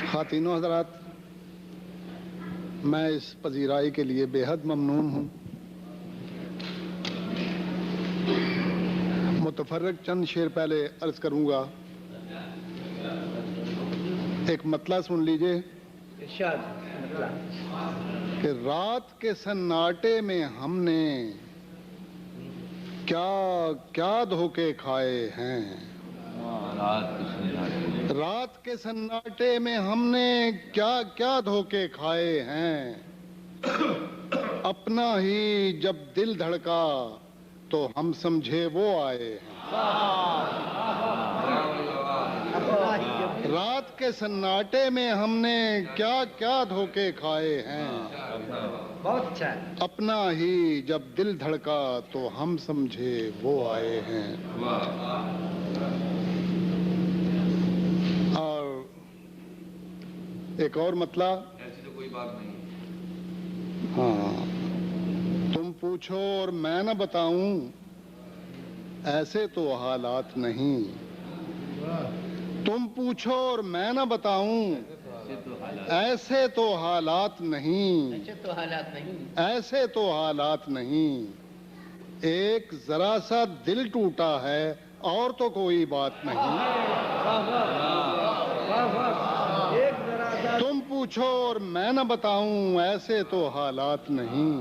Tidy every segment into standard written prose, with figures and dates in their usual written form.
خواتین و حضرات، میں اس پذیرائی کے لیے بے حد ممنون ہوں۔ متفرق چند شعر پہلے عرض کروں گا۔ ایک مطلع سن لیجئے کہ رات کے سناٹے میں ہم نے کیا کیا دھوکے کھائے ہیں، رات کے سناٹے میں ہم نے کیا کیا دھوکے کھائے ہیں، اپنا ہی جب دل دھڑکا تو ہم سمجھے وہ آئے ہیں۔ رات کے سناٹے میں ہم نے کیا کیا دھوکے کھائے ہیں، بہت اچھا ہے۔ اپنا ہی جب دل دھڑکا تو ہم سمجھے وہ آئے ہیں۔ اور ایک اور مطلب، ایسی تو کوئی بات نہیں۔ ہاں، تم پوچھو اور میں نہ بتاؤں، ایسے تو حالات نہیں۔ تم پوچھو اور میں نہ بتاؤں، ایسے تو حالات نہیں، ایسے تو حالات نہیں، ایسے تو حالات نہیں۔ ایک ذرا سا دل ٹوٹا ہے اور تو کوئی بات نہیں۔ تم پوچھو اور میں نہ بتاؤں، ایسے تو حالات نہیں۔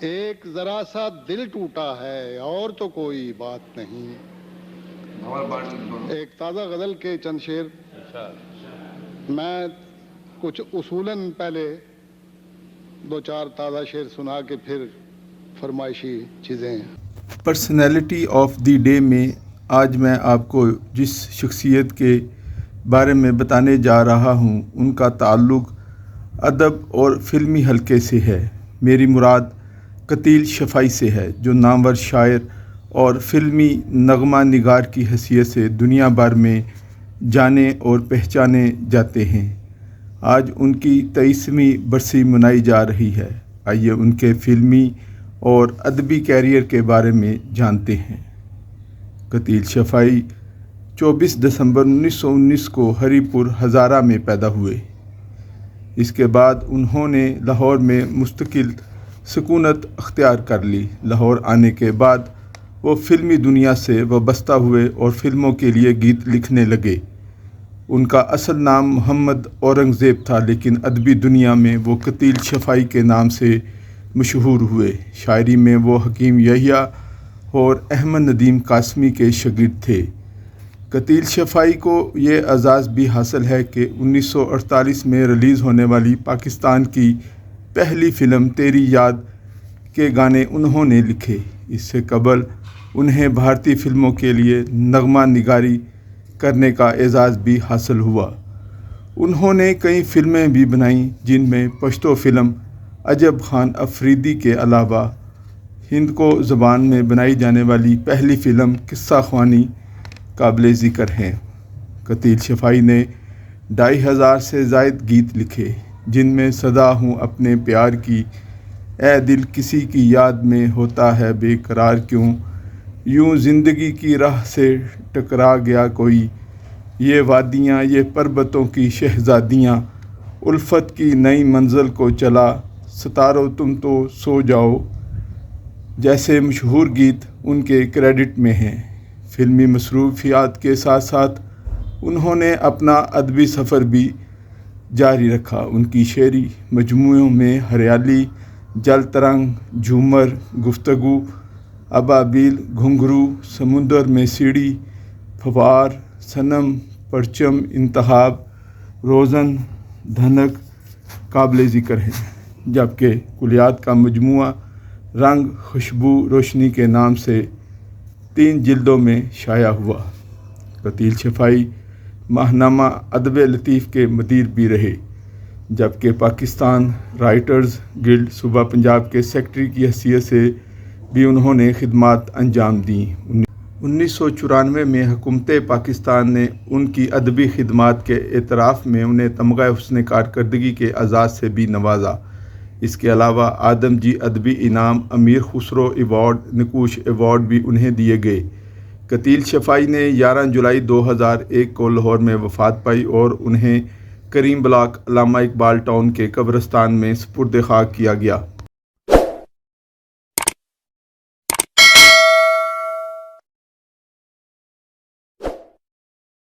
ایک ذرا سا دل ٹوٹا ہے اور تو کوئی بات نہیں۔ ایک تازہ غزل کے چند شعر میں کچھ اصولاً پہلے دو چار تازہ شعر سنا کے پھر فرمائشی چیزیں۔ پرسنالٹی آف دی ڈے میں آج میں آپ کو جس شخصیت کے بارے میں بتانے جا رہا ہوں ان کا تعلق ادب اور فلمی حلقے سے ہے۔ میری مراد قتیل شفائی سے ہے، جو نامور شاعر اور فلمی نغمہ نگار کی حیثیت سے دنیا بھر میں جانے اور پہچانے جاتے ہیں۔ آج ان کی 23ویں برسی منائی جا رہی ہے۔ آئیے ان کے فلمی اور ادبی کیریئر کے بارے میں جانتے ہیں۔ قتیل شفائی 24 دسمبر 1919 کو ہری پور ہزارہ میں پیدا ہوئے۔ اس کے بعد انہوں نے لاہور میں مستقل سکونت اختیار کر لی۔ لاہور آنے کے بعد وہ فلمی دنیا سے وابستہ ہوئے اور فلموں کے لیے گیت لکھنے لگے۔ ان کا اصل نام محمد اورنگزیب تھا، لیکن ادبی دنیا میں وہ قتیل شفائی کے نام سے مشہور ہوئے۔ شاعری میں وہ حکیم یحییٰ اور احمد ندیم قاسمی کے شاگرد تھے۔ قتیل شفائی کو یہ اعزاز بھی حاصل ہے کہ 1948 میں ریلیز ہونے والی پاکستان کی پہلی فلم تیری یاد کے گانے انہوں نے لکھے۔ اس سے قبل انہیں بھارتی فلموں کے لیے نغمہ نگاری کرنے کا اعزاز بھی حاصل ہوا۔ انہوں نے کئی فلمیں بھی بنائیں، جن میں پشتو فلم عجب خان افریدی کے علاوہ ہندکو زبان میں بنائی جانے والی پہلی فلم قصہ خوانی قابل ذکر ہے۔ قتیل شفائی نے 2500 سے زائد گیت لکھے، جن میں صدا ہوں اپنے پیار کی، اے دل کسی کی یاد میں ہوتا ہے بے قرار کیوں، یوں زندگی کی راہ سے ٹکرا گیا کوئی، یہ وادیاں یہ پربتوں کی شہزادیاں، الفت کی نئی منزل کو چلا، ستاروں تم تو سو جاؤ جیسے مشہور گیت ان کے کریڈٹ میں ہیں۔ فلمی مصروفیات کے ساتھ ساتھ انہوں نے اپنا ادبی سفر بھی جاری رکھا۔ ان کی شعری مجموعوں میں ہریالی، جل ترنگ، جھومر، گفتگو، ابابیل، گھنگرو، سمندر میں سیڑھی، پھوار، صنم، پرچم، انتخاب، روزن، دھنک قابل ذکر ہیں، جبکہ کلیات کا مجموعہ رنگ، خوشبو، روشنی کے نام سے 3 جلدوں میں شائع ہوا۔ قتیل شفائی ماہنامہ ادب لطیف کے مدیر بھی رہے، جبکہ پاکستان رائٹرز گلڈ صوبہ پنجاب کے سیکرٹری کی حیثیت سے بھی انہوں نے خدمات انجام دیں۔ 1994 میں حکومت پاکستان نے ان کی ادبی خدمات کے اعتراف میں انہیں تمغہ حسن کارکردگی کے اعزاز سے بھی نوازا۔ اس کے علاوہ آدم جی ادبی انعام، امیر خسرو ایوارڈ، نکوش ایوارڈ بھی انہیں دیے گئے۔ قتیل شفائی نے 11 جولائی 2001 کو لاہور میں وفات پائی اور انہیں کریم بلاک علامہ اقبال ٹاؤن کے قبرستان میں سپرد خاک کیا گیا۔